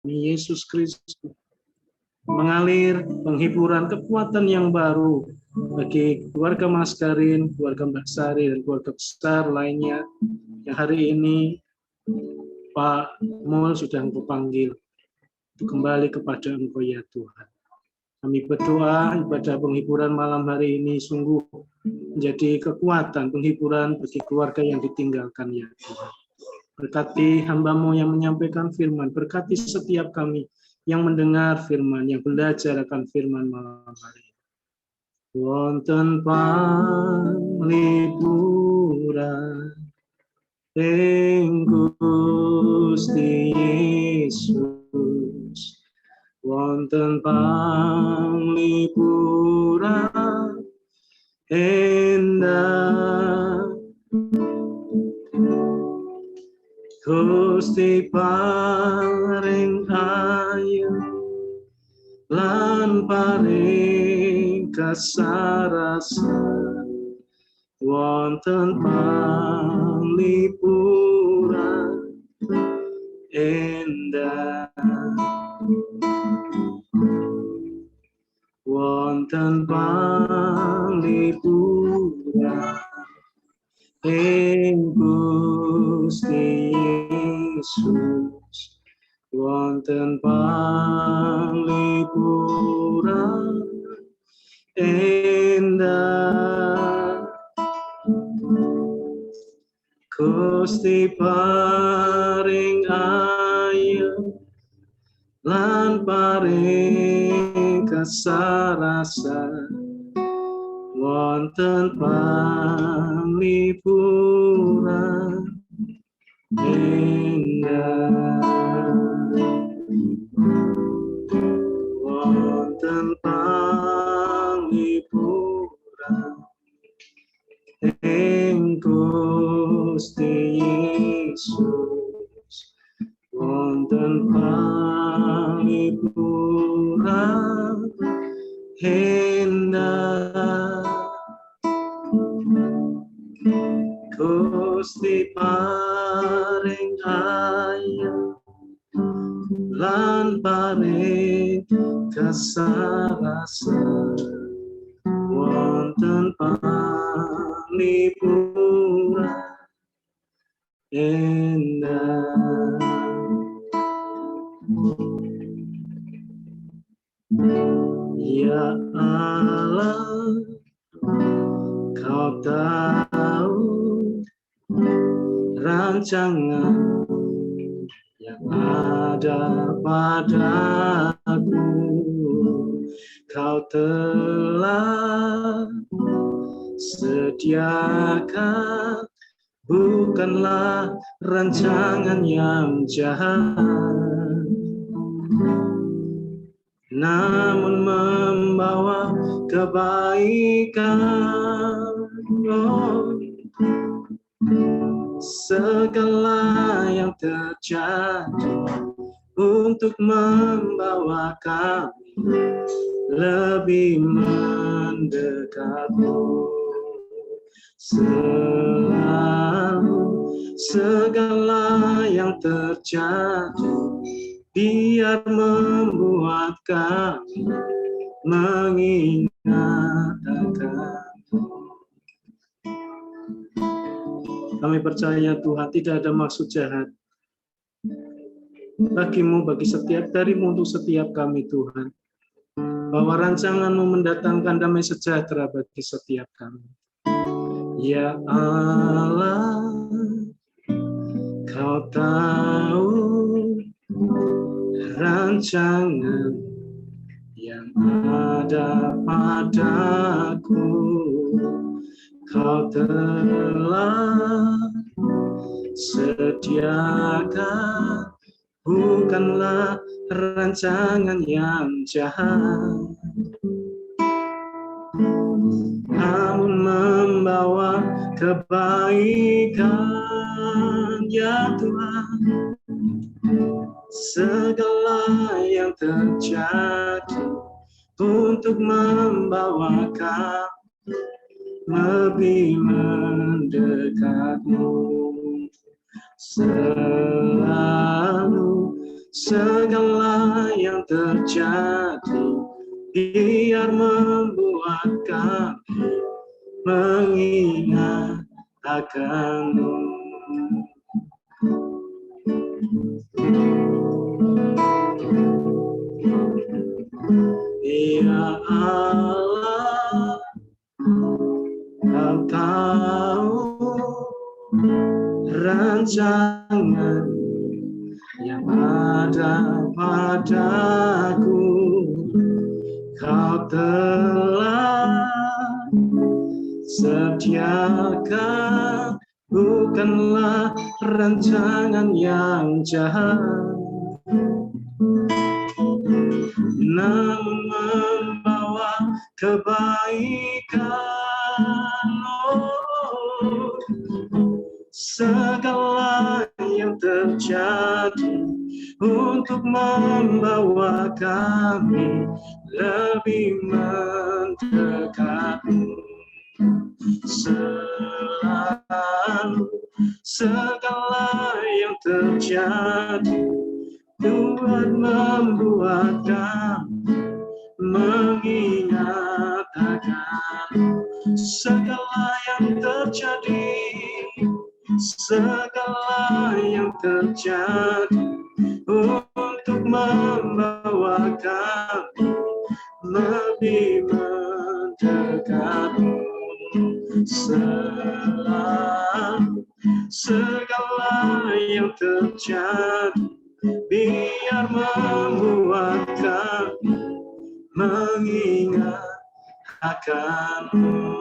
Yesus Kristus, mengalir penghiburan kekuatan yang baru bagi keluarga Mas Karin, keluarga Mbak Sari, dan keluarga besar lainnya yang hari ini Pak Mul sudah Engkau panggil untuk kembali kepada Engkau ya Tuhan. Kami berdoa ibadah penghiburan malam hari ini sungguh menjadi kekuatan penghiburan bagi keluarga yang ditinggalkan ya Tuhan. Berkati hamba-Mu yang menyampaikan firman, berkati setiap kami yang mendengar firman, yang belajar akan firman malam hari ini. Wonten panglipuran ing Gusti Yesus, wonten panglipuran endah Gusti paring ayu lan paring kasarasan wonten panglipuran endah wonten panglipuran ing Gusti Yesus, wonten panglipuran endah Gusti paring ayu lan paring kasarasan wonten panglipuran endah wonten panglipuran ing Gusti Yesus, wonten panglipuran endah Gusti paring ayu lan paring kasarasan wonten panglipuran endah. Ya Allah, Kau tahu rancangan yang ada padaku. Kau telah sediakan, bukanlah rancangan yang jahat, namun membawa kebaikan. Oh, segala yang terjadi untuk membawa kami lebih mendekatmu. Selalu segala yang terjadi biar membuat kami mengingat akan-Mu. Kami percaya Tuhan tidak ada maksud jahat bagimu, bagi setiap darimu, untuk setiap kami Tuhan, bahwa rancangan-Mu mendatangkan damai sejahtera bagi setiap kami. Ya Allah, Kau tahu rancangan yang ada padaku. Kau telah sediakan, bukanlah rancangan yang jahat, namun membawa kebaikan. Ya Tuhan, segala yang terjadi untuk membawa kami lebih mendekat-Mu. Selalu segala yang terjadi biar membuat kami mengingat akan-Mu. Ya Allah, Kau tahu rancangan yang ada padaku. Kau telah sediakan, bukanlah rancangan yang jahat, namun membawa kebaikan. Oh, segala yang terjadi untuk membawa kami lebih mendekat-Mu. Selalu segala yang terjadi Tuhan membuat kami mengingat akan segala yang terjadi, segala yang terjadi untuk membawa kami lebih mendekat-Mu. Selalu segala yang terjadi biar membuat kami mengingat akan-Mu.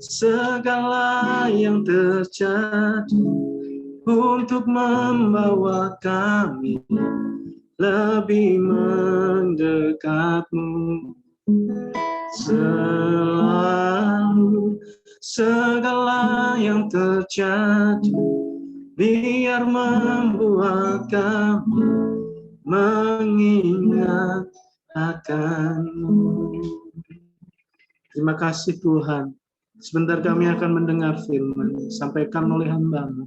Segala yang terjadi untuk membawa kami lebih mendekat-Mu. Selalu segala yang terjadi biar membuat kami mengingat akan-Mu. Terima kasih Tuhan. Sebentar kami akan mendengar firman sampaikan oleh hamba-Mu.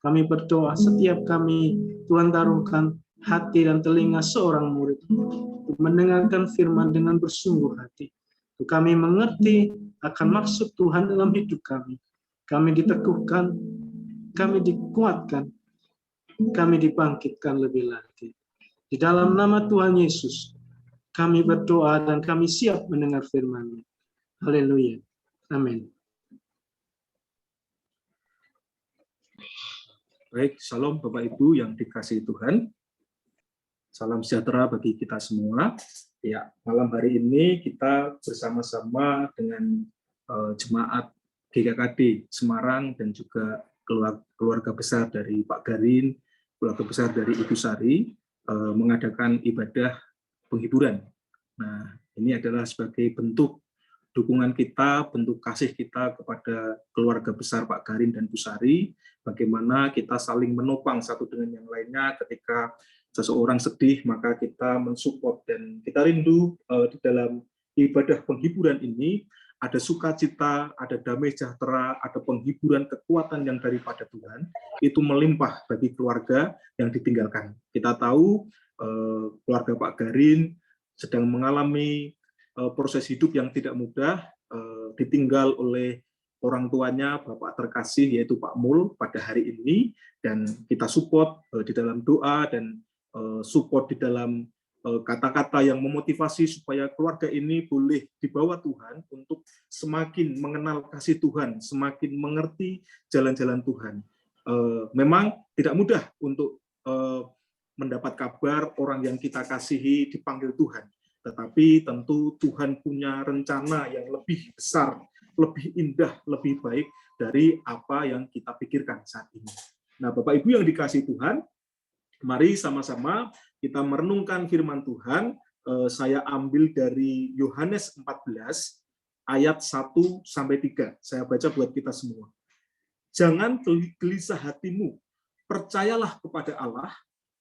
Kami berdoa setiap kami Tuhan taruhkan hati dan telinga seorang murid untuk mendengarkan firman dengan bersungguh hati. Untuk kami mengerti akan maksud Tuhan dalam hidup kami. Kami diteguhkan, kami dikuatkan, kami dibangkitkan lebih lagi. Di dalam nama Tuhan Yesus, kami berdoa dan kami siap mendengar firman-Nya. Haleluya. Amin. Baik, salam Bapak Ibu yang dikasihi Tuhan. Salam sejahtera bagi kita semua. Ya, malam hari ini kita bersama-sama dengan jemaat GKKD Semarang dan juga keluarga besar dari Pak Garin, keluarga besar dari Ibu Sari mengadakan ibadah penghiburan. Nah, ini adalah sebagai bentuk dukungan kita, bentuk kasih kita kepada keluarga besar Pak Garin dan Bu Sari, bagaimana kita saling menopang satu dengan yang lainnya ketika seseorang sedih, maka kita mensupport dan kita rindu di dalam ibadah penghiburan ini ada sukacita, ada damai sejahtera, ada penghiburan kekuatan yang daripada Tuhan, itu melimpah bagi keluarga yang ditinggalkan. Kita tahu keluarga Pak Garin sedang mengalami proses hidup yang tidak mudah, ditinggal oleh orang tuanya, Bapak terkasih yaitu Pak Mul pada hari ini, dan kita support di dalam doa dan support di dalam kata-kata yang memotivasi supaya keluarga ini boleh dibawa Tuhan untuk semakin mengenal kasih Tuhan, semakin mengerti jalan-jalan Tuhan. Memang tidak mudah untuk mendapat kabar orang yang kita kasihi dipanggil Tuhan, tetapi tentu Tuhan punya rencana yang lebih besar, lebih indah, lebih baik dari apa yang kita pikirkan saat ini. Nah, Bapak Ibu yang dikasihi Tuhan, mari sama-sama kita merenungkan firman Tuhan. Saya ambil dari Yohanes 14 ayat 1-3. Saya baca buat kita semua. Jangan gelisah hatimu, percayalah kepada Allah,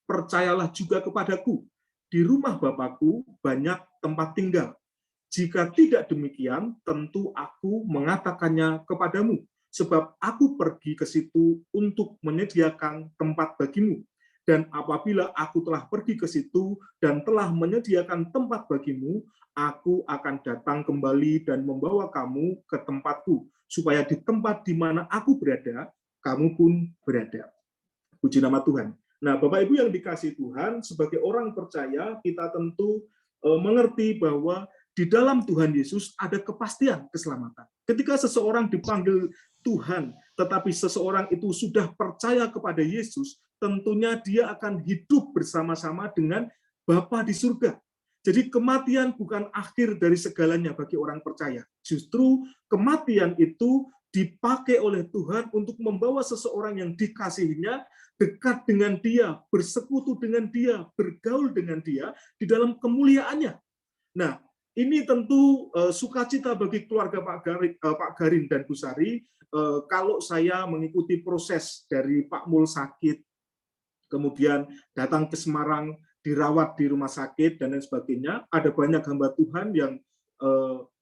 percayalah juga kepadaku. Di rumah Bapakku banyak tempat tinggal. Jika tidak demikian, tentu aku mengatakannya kepadamu. sebab aku pergi ke situ untuk menyediakan tempat bagimu. Dan apabila aku telah pergi ke situ dan telah menyediakan tempat bagimu, aku akan datang kembali dan membawa kamu ke tempatku, supaya di tempat di mana aku berada, kamu pun berada. Puji nama Tuhan. Nah, Bapak Ibu yang dikasihi Tuhan, sebagai orang percaya, kita tentu mengerti bahwa di dalam Tuhan Yesus ada kepastian keselamatan. Ketika seseorang dipanggil Tuhan, tetapi seseorang itu sudah percaya kepada Yesus, tentunya dia akan hidup bersama-sama dengan Bapa di surga. Jadi kematian bukan akhir dari segalanya bagi orang percaya. Justru kematian itu dipakai oleh Tuhan untuk membawa seseorang yang dikasihinya dekat dengan dia, bersekutu dengan dia, bergaul dengan dia di dalam kemuliaannya. Nah, ini tentu sukacita bagi keluarga Pak Garin dan Bu Sari kalau saya mengikuti proses dari Pak Mul sakit, kemudian datang ke Semarang, dirawat di rumah sakit, dan lain sebagainya. Ada banyak hamba Tuhan yang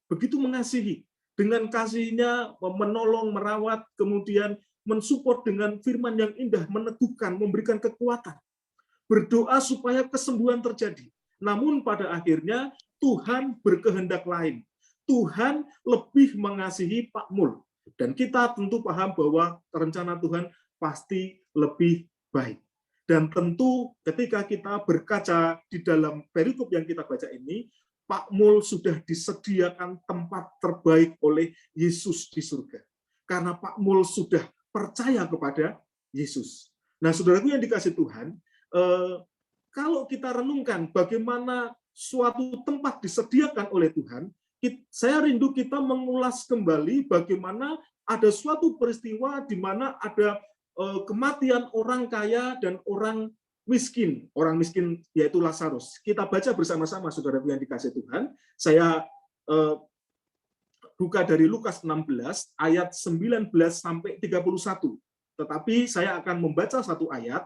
begitu mengasihi. Dengan kasihnya menolong, merawat, kemudian mensupport dengan firman yang indah, meneguhkan, memberikan kekuatan. Berdoa supaya kesembuhan terjadi. Namun pada akhirnya Tuhan berkehendak lain. Tuhan lebih mengasihi Pak Mul. Dan kita tentu paham bahwa rencana Tuhan pasti lebih baik. Dan tentu ketika kita berkaca di dalam perikop yang kita baca ini, Pak Mul sudah disediakan tempat terbaik oleh Yesus di surga. Karena Pak Mul sudah percaya kepada Yesus. Nah, saudaraku yang dikasihi Tuhan, kalau kita renungkan bagaimana suatu tempat disediakan oleh Tuhan, saya rindu kita mengulas kembali bagaimana ada suatu peristiwa di mana ada kematian orang kaya dan orang miskin. Orang miskin yaitu Lazarus. Kita baca bersama-sama, saudara yang dikasihi Tuhan. Saya buka dari Lukas 16 ayat 19 sampai 31. Tetapi saya akan membaca satu ayat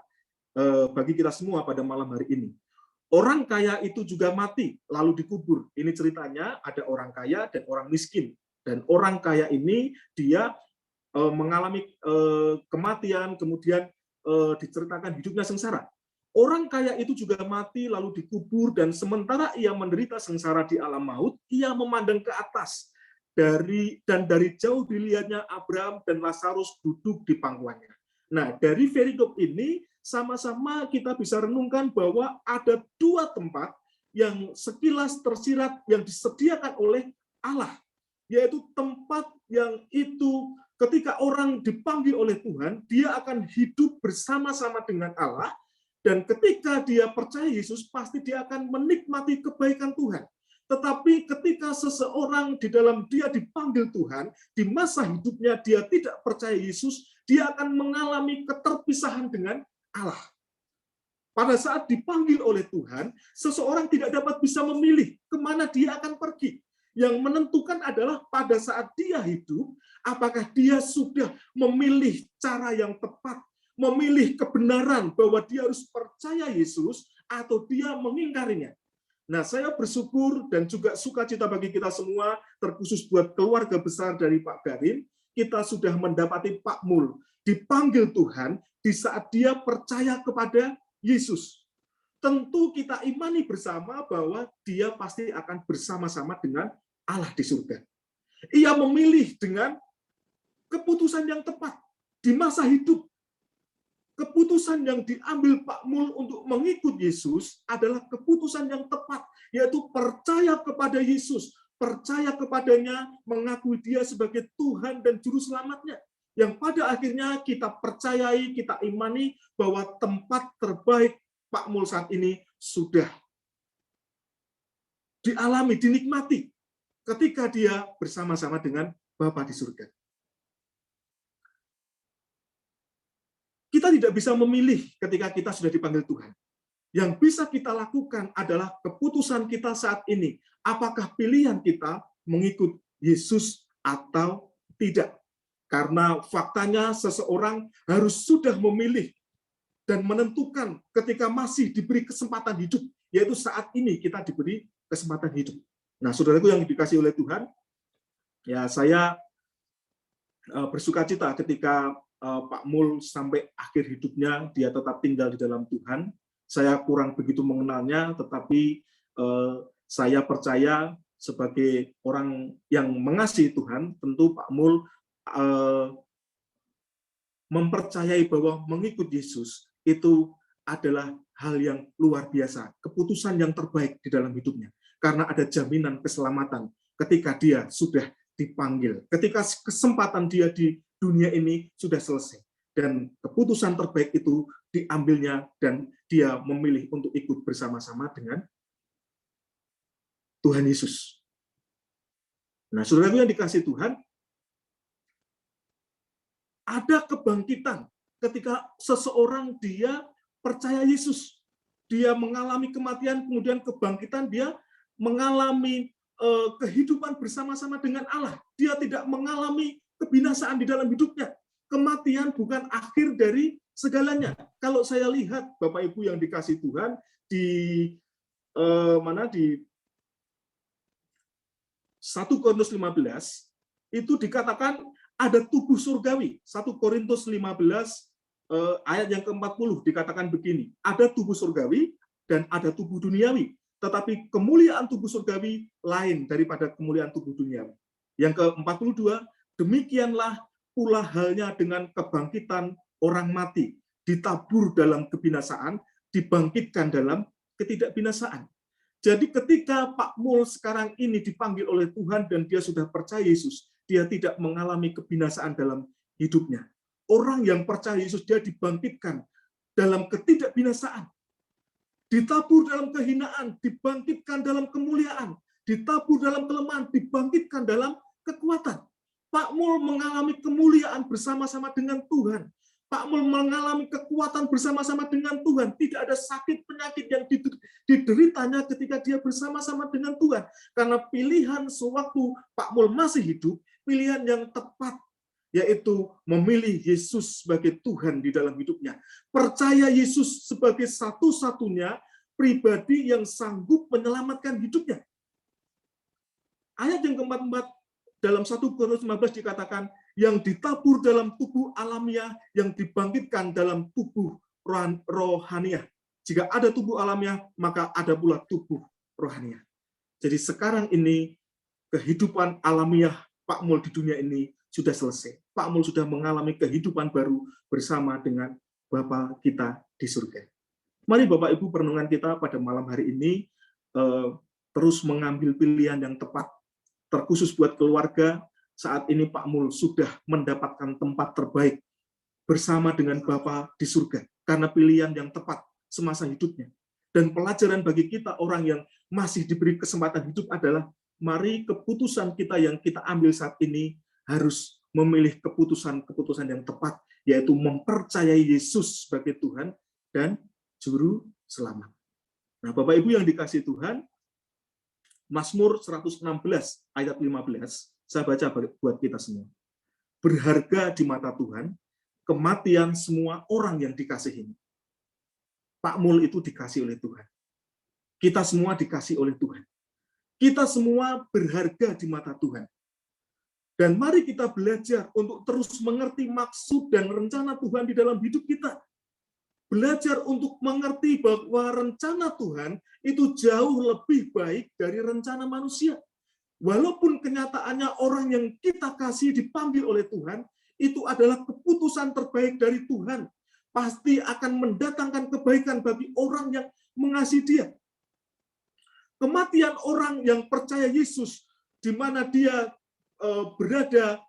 bagi kita semua pada malam hari ini. Orang kaya itu juga mati, lalu dikubur. Ini ceritanya ada orang kaya dan orang miskin. Dan orang kaya ini dia mengalami kematian, kemudian diceritakan hidupnya sengsara. Orang kaya itu juga mati lalu dikubur, dan sementara ia menderita sengsara di alam maut, ia memandang ke atas dari jauh dilihatnya Abraham dan Lazarus duduk di pangkuannya. Nah, dari perikop ini sama-sama kita bisa renungkan bahwa ada dua tempat yang sekilas tersirat yang disediakan oleh Allah, yaitu tempat yang itu ketika orang dipanggil oleh Tuhan, dia akan hidup bersama-sama dengan Allah, dan ketika dia percaya Yesus, pasti dia akan menikmati kebaikan Tuhan. Tetapi ketika seseorang di dalam dia dipanggil Tuhan, di masa hidupnya dia tidak percaya Yesus, dia akan mengalami keterpisahan dengan Allah. Pada saat dipanggil oleh Tuhan, seseorang tidak dapat bisa memilih kemana dia akan pergi. Yang menentukan adalah pada saat dia hidup, apakah dia sudah memilih cara yang tepat, memilih kebenaran bahwa dia harus percaya Yesus, atau dia mengingkarinya. Nah, saya bersyukur dan juga sukacita bagi kita semua, terkhusus buat keluarga besar dari Pak Garin, kita sudah mendapati Pak Mul dipanggil Tuhan di saat dia percaya kepada Yesus. Tentu kita imani bersama bahwa dia pasti akan bersama-sama dengan Allah di surga. Ia memilih dengan keputusan yang tepat di masa hidup. Keputusan yang diambil Pak Mul untuk mengikut Yesus adalah keputusan yang tepat, yaitu percaya kepada Yesus, percaya kepadanya, mengakui dia sebagai Tuhan dan Juru Selamatnya. Yang pada akhirnya kita percayai, kita imani bahwa tempat terbaik Pak Mul saat ini sudah dialami, dinikmati ketika dia bersama-sama dengan Bapa di surga. Kita tidak bisa memilih ketika kita sudah dipanggil Tuhan. Yang bisa kita lakukan adalah keputusan kita saat ini. Apakah pilihan kita mengikut Yesus atau tidak? Karena faktanya seseorang harus sudah memilih dan menentukan ketika masih diberi kesempatan hidup, yaitu saat ini kita diberi kesempatan hidup. Nah, saudaraku yang dikasihi oleh Tuhan, ya saya bersukacita ketika Pak Mul sampai akhir hidupnya dia tetap tinggal di dalam Tuhan. Saya kurang begitu mengenalnya, tetapi saya percaya sebagai orang yang mengasihi Tuhan, tentu Pak Mul mempercayai bahwa mengikut Yesus itu adalah hal yang luar biasa, keputusan yang terbaik di dalam hidupnya. Karena ada jaminan keselamatan ketika dia sudah dipanggil, ketika kesempatan dia di dunia ini sudah selesai. Dan keputusan terbaik itu diambilnya dan dia memilih untuk ikut bersama-sama dengan Tuhan Yesus. Nah, saudara yang dikasihi Tuhan, ada kebangkitan ketika seseorang dia percaya Yesus. Dia mengalami kematian, kemudian kebangkitan, dia mengalami kehidupan bersama-sama dengan Allah. Dia tidak mengalami kebinasaan di dalam hidupnya. Kematian bukan akhir dari segalanya. Kalau saya lihat Bapak Ibu yang dikasih Tuhan di di 1 Korintus 15 itu dikatakan ada tubuh surgawi. 1 Korintus 15 ayat yang ke-40 dikatakan begini, ada tubuh surgawi dan ada tubuh duniawi, tetapi kemuliaan tubuh surgawi lain daripada kemuliaan tubuh duniawi. Yang ke-42, demikianlah pula halnya dengan kebangkitan orang mati, ditabur dalam kebinasaan, dibangkitkan dalam ketidakbinasaan. Jadi ketika Pak Mul sekarang ini dipanggil oleh Tuhan dan dia sudah percaya Yesus, dia tidak mengalami kebinasaan dalam hidupnya. Orang yang percaya Yesus, dia dibangkitkan dalam ketidakbinasaan. Ditabur dalam kehinaan, dibangkitkan dalam kemuliaan. Ditabur dalam kelemahan, dibangkitkan dalam kekuatan. Pak Mul mengalami kemuliaan bersama-sama dengan Tuhan. Pak Mul mengalami kekuatan bersama-sama dengan Tuhan. Tidak ada sakit penyakit yang dideritanya ketika dia bersama-sama dengan Tuhan. Karena pilihan sewaktu Pak Mul masih hidup, pilihan yang tepat, yaitu memilih Yesus sebagai Tuhan di dalam hidupnya. Percaya Yesus sebagai satu-satunya pribadi yang sanggup menyelamatkan hidupnya. Ayat yang ke-44 dalam 1 Korintus 15 dikatakan, yang ditabur dalam tubuh alamiah, yang dibangkitkan dalam tubuh rohaniah. Jika ada tubuh alamiah, maka ada pula tubuh rohaniah. Jadi sekarang ini, kehidupan alamiah Pak Mul di dunia ini sudah selesai. Pak Mul sudah mengalami kehidupan baru bersama dengan Bapa kita di surga. Mari Bapak Ibu, perenungan kita pada malam hari ini terus mengambil pilihan yang tepat, terkhusus buat keluarga. Saat ini Pak Mul sudah mendapatkan tempat terbaik bersama dengan Bapa di surga, karena pilihan yang tepat semasa hidupnya. Dan pelajaran bagi kita orang yang masih diberi kesempatan hidup adalah, mari keputusan kita yang kita ambil saat ini harus memilih keputusan-keputusan yang tepat, yaitu mempercayai Yesus sebagai Tuhan dan Juru Selamat. Nah, Bapak Ibu yang dikasihi Tuhan, Mazmur 116 ayat 15, saya baca buat kita semua. Berharga di mata Tuhan kematian semua orang yang dikasihi. Pak Mul itu dikasih oleh Tuhan. Kita semua dikasih oleh Tuhan. Kita semua berharga di mata Tuhan. Dan mari kita belajar untuk terus mengerti maksud dan rencana Tuhan di dalam hidup kita. Belajar untuk mengerti bahwa rencana Tuhan itu jauh lebih baik dari rencana manusia. Walaupun kenyataannya orang yang kita kasih dipanggil oleh Tuhan, itu adalah keputusan terbaik dari Tuhan. Pasti akan mendatangkan kebaikan bagi orang yang mengasihi Dia. Kematian orang yang percaya Yesus, di mana dia berada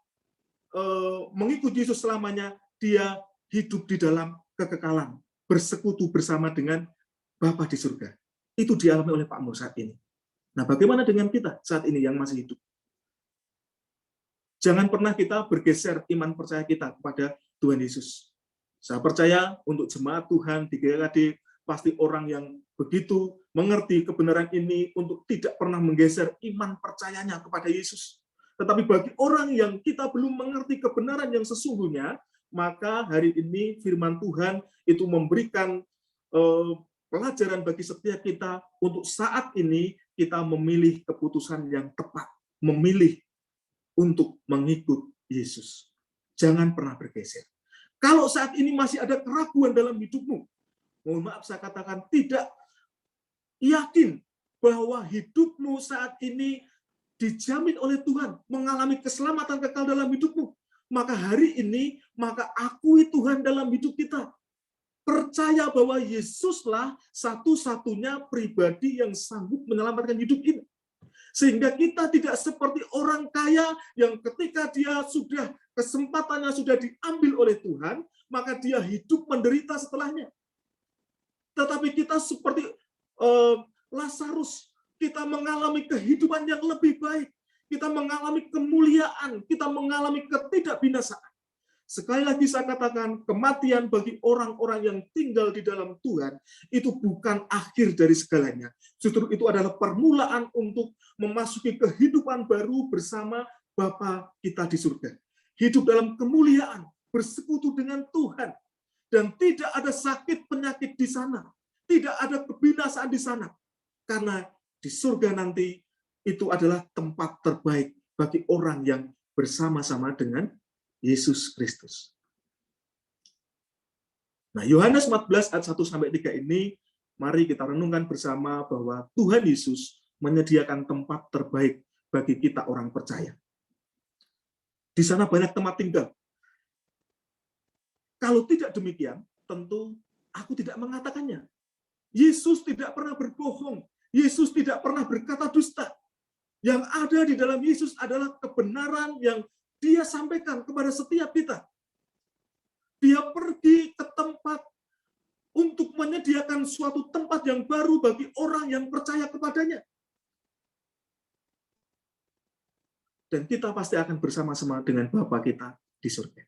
mengikuti Yesus selamanya, dia hidup di dalam kekekalan, bersekutu bersama dengan Bapa di surga. Itu dialami oleh Pak Mul saat ini. Nah, bagaimana dengan kita saat ini yang masih hidup? Jangan pernah kita bergeser iman percaya kita kepada Tuhan Yesus. Saya percaya untuk jemaat Tuhan di GKD, pasti orang yang begitu mengerti kebenaran ini untuk tidak pernah menggeser iman percayanya kepada Yesus. Tetapi bagi orang yang kita belum mengerti kebenaran yang sesungguhnya, maka hari ini firman Tuhan itu memberikan pelajaran bagi setiap kita untuk saat ini kita memilih keputusan yang tepat, memilih untuk mengikut Yesus. jangan pernah bergeser. Kalau saat ini masih ada keraguan dalam hidupmu, mohon maaf saya katakan tidak yakin bahwa hidupmu saat ini dijamin oleh Tuhan, mengalami keselamatan kekal dalam hidupmu, maka hari ini, maka akui Tuhan dalam hidup kita. Percaya bahwa Yesuslah satu-satunya pribadi yang sanggup menyelamatkan hidup ini. Sehingga kita tidak seperti orang kaya yang ketika dia sudah kesempatannya sudah diambil oleh Tuhan, maka dia hidup menderita setelahnya. Tetapi kita seperti Lazarus, kita mengalami kehidupan yang lebih baik, kita mengalami kemuliaan, kita mengalami ketidakbinasaan. Sekali lagi saya katakan, kematian bagi orang-orang yang tinggal di dalam Tuhan itu bukan akhir dari segalanya. Justru itu adalah permulaan untuk memasuki kehidupan baru bersama Bapa kita di surga. Hidup dalam kemuliaan, bersekutu dengan Tuhan. Dan tidak ada sakit penyakit di sana. Tidak ada kebinasaan di sana. Karena di surga nanti itu adalah tempat terbaik bagi orang yang bersama-sama dengan Yesus Kristus. Nah, Yohanes 14 ayat 1-3 ini, mari kita renungkan bersama bahwa Tuhan Yesus menyediakan tempat terbaik bagi kita orang percaya. Di sana banyak tempat tinggal. Kalau tidak demikian, tentu aku tidak mengatakannya. Yesus tidak pernah berbohong. Yesus tidak pernah berkata dusta. Yang ada di dalam Yesus adalah kebenaran yang Dia sampaikan kepada setiap kita. Dia pergi ke tempat untuk menyediakan suatu tempat yang baru bagi orang yang percaya kepadanya. Dan kita pasti akan bersama-sama dengan Bapa kita di surga.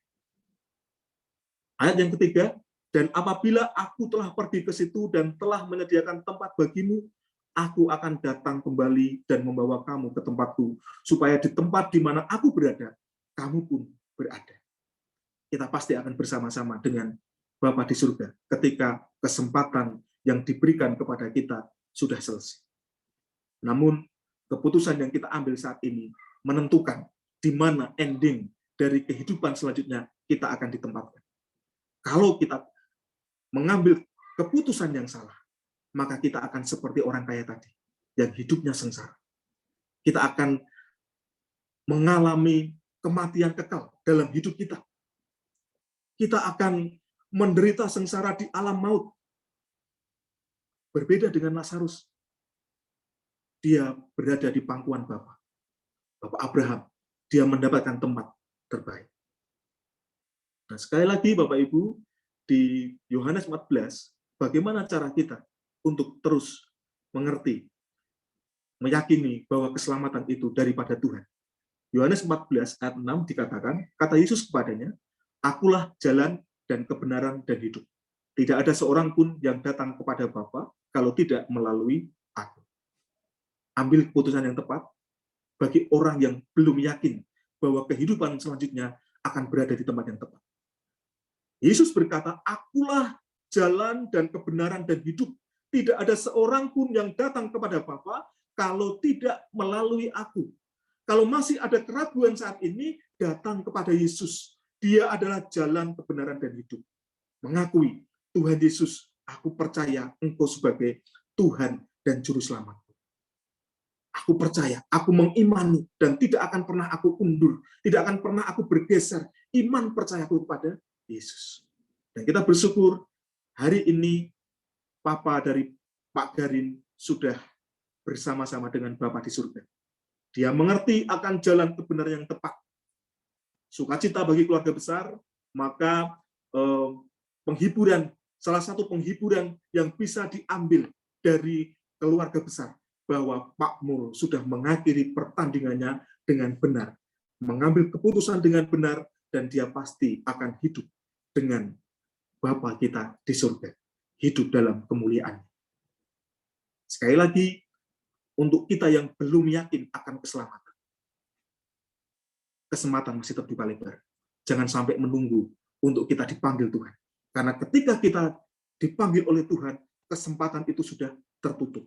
Ayat yang ketiga, dan apabila aku telah pergi ke situ dan telah menyediakan tempat bagimu, aku akan datang kembali dan membawa kamu ke tempatku, supaya di tempat di mana aku berada, kamu pun berada. Kita pasti akan bersama-sama dengan Bapa di surga ketika kesempatan yang diberikan kepada kita sudah selesai. Namun, keputusan yang kita ambil saat ini menentukan di mana ending dari kehidupan selanjutnya kita akan ditempatkan. Kalau kita mengambil keputusan yang salah, maka kita akan seperti orang kaya tadi, yang hidupnya sengsara. Kita akan mengalami kematian kekal dalam hidup kita. Kita akan menderita sengsara di alam maut. Berbeda dengan Lazarus. Dia berada di pangkuan Bapa. Bapak Abraham. Dia mendapatkan tempat terbaik. Nah, sekali lagi Bapak Ibu, di Yohanes 14, bagaimana cara kita untuk terus mengerti, meyakini bahwa keselamatan itu daripada Tuhan. Yohanes 14 ayat 6 dikatakan, kata Yesus kepadanya, akulah jalan dan kebenaran dan hidup. Tidak ada seorang pun yang datang kepada Bapa kalau tidak melalui aku. Ambil keputusan yang tepat bagi orang yang belum yakin bahwa kehidupan selanjutnya akan berada di tempat yang tepat. Yesus berkata, akulah jalan dan kebenaran dan hidup. Tidak ada seorang pun yang datang kepada Bapa kalau tidak melalui aku. Kalau masih ada keraguan saat ini, datang kepada Yesus. Dia adalah jalan, kebenaran, dan hidup. Mengakui, Tuhan Yesus, aku percaya Engkau sebagai Tuhan dan Juru Selamat. Aku percaya, aku mengimani, dan tidak akan pernah aku undur, tidak akan pernah aku bergeser. Iman percayaku kepada Yesus. Dan kita bersyukur, hari ini Papa dari Pak Garin sudah bersama-sama dengan Bapa di surga. Dia mengerti akan jalan kebenaran yang tepat. Sukacita bagi keluarga besar, maka penghiburan, salah satu penghiburan yang bisa diambil dari keluarga besar, bahwa Pak Mul sudah mengakhiri pertandingannya dengan benar, mengambil keputusan dengan benar, dan dia pasti akan hidup dengan Bapa kita di surga, hidup dalam kemuliaan. Sekali lagi, untuk kita yang belum yakin akan keselamatan, kesempatan masih terbuka lebar. Jangan sampai menunggu untuk kita dipanggil Tuhan. Karena ketika kita dipanggil oleh Tuhan, kesempatan itu sudah tertutup.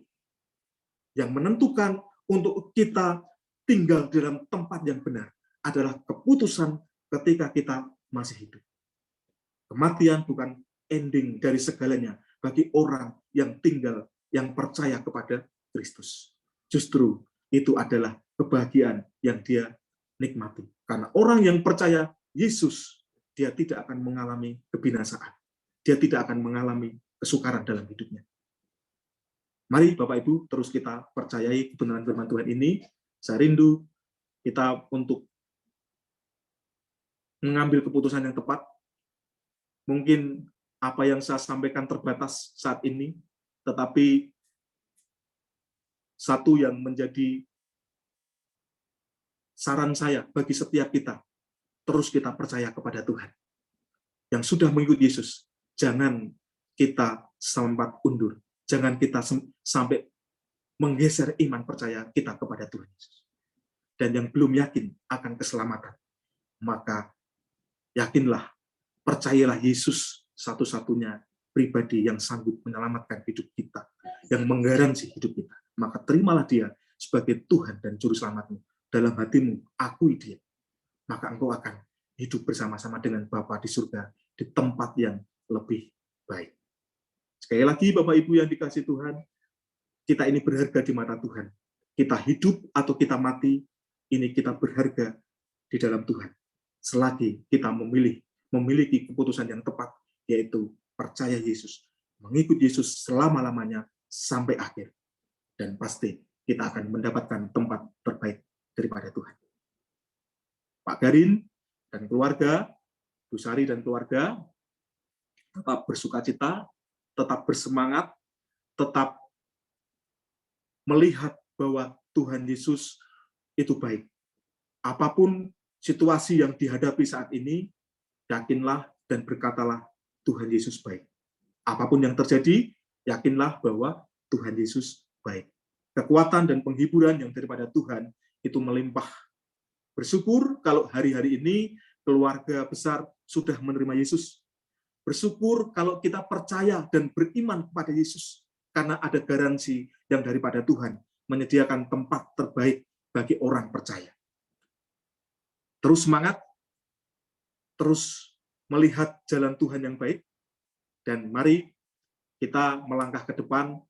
Yang menentukan untuk kita tinggal dalam tempat yang benar adalah keputusan ketika kita masih hidup. Kematian bukan ending dari segalanya bagi orang yang tinggal, yang percaya kepada Kristus. Justru itu adalah kebahagiaan yang dia nikmati. Karena orang yang percaya Yesus, dia tidak akan mengalami kebinasaan. Dia tidak akan mengalami kesukaran dalam hidupnya. Mari Bapak Ibu terus kita percayai kebenaran firman Tuhan ini. Saya rindu kita untuk mengambil keputusan yang tepat. Mungkin apa yang saya sampaikan terbatas saat ini, tetapi satu yang menjadi saran saya bagi setiap kita, terus kita percaya kepada Tuhan. Yang sudah mengikuti Yesus, jangan kita sempat undur. Jangan kita sampai menggeser iman percaya kita kepada Tuhan Yesus. Dan yang belum yakin akan keselamatan, maka yakinlah, percayalah Yesus satu-satunya pribadi yang sanggup menyelamatkan hidup kita, yang menggaransi hidup kita. Maka terimalah dia sebagai Tuhan dan Juru Selamatmu. Dalam hatimu, akui dia. Maka engkau akan hidup bersama-sama dengan Bapa di surga, di tempat yang lebih baik. Sekali lagi, Bapak Ibu yang dikasihi Tuhan, kita ini berharga di mata Tuhan. Kita hidup atau kita mati, ini kita berharga di dalam Tuhan. Selagi kita memiliki keputusan yang tepat, yaitu percaya Yesus, mengikut Yesus selama-lamanya sampai akhir. Dan pasti kita akan mendapatkan tempat terbaik daripada Tuhan. Pak Garin dan keluarga, Bu Sari dan keluarga, tetap bersukacita, tetap bersemangat, tetap melihat bahwa Tuhan Yesus itu baik. Apapun situasi yang dihadapi saat ini, yakinlah dan berkatalah Tuhan Yesus baik. Apapun yang terjadi, yakinlah bahwa Tuhan Yesus baik. Kekuatan dan penghiburan yang daripada Tuhan itu melimpah. Bersyukur kalau hari-hari ini keluarga besar sudah menerima Yesus. Bersyukur kalau kita percaya dan beriman kepada Yesus, karena ada garansi yang daripada Tuhan menyediakan tempat terbaik bagi orang percaya. Terus semangat, terus melihat jalan Tuhan yang baik, dan mari kita melangkah ke depan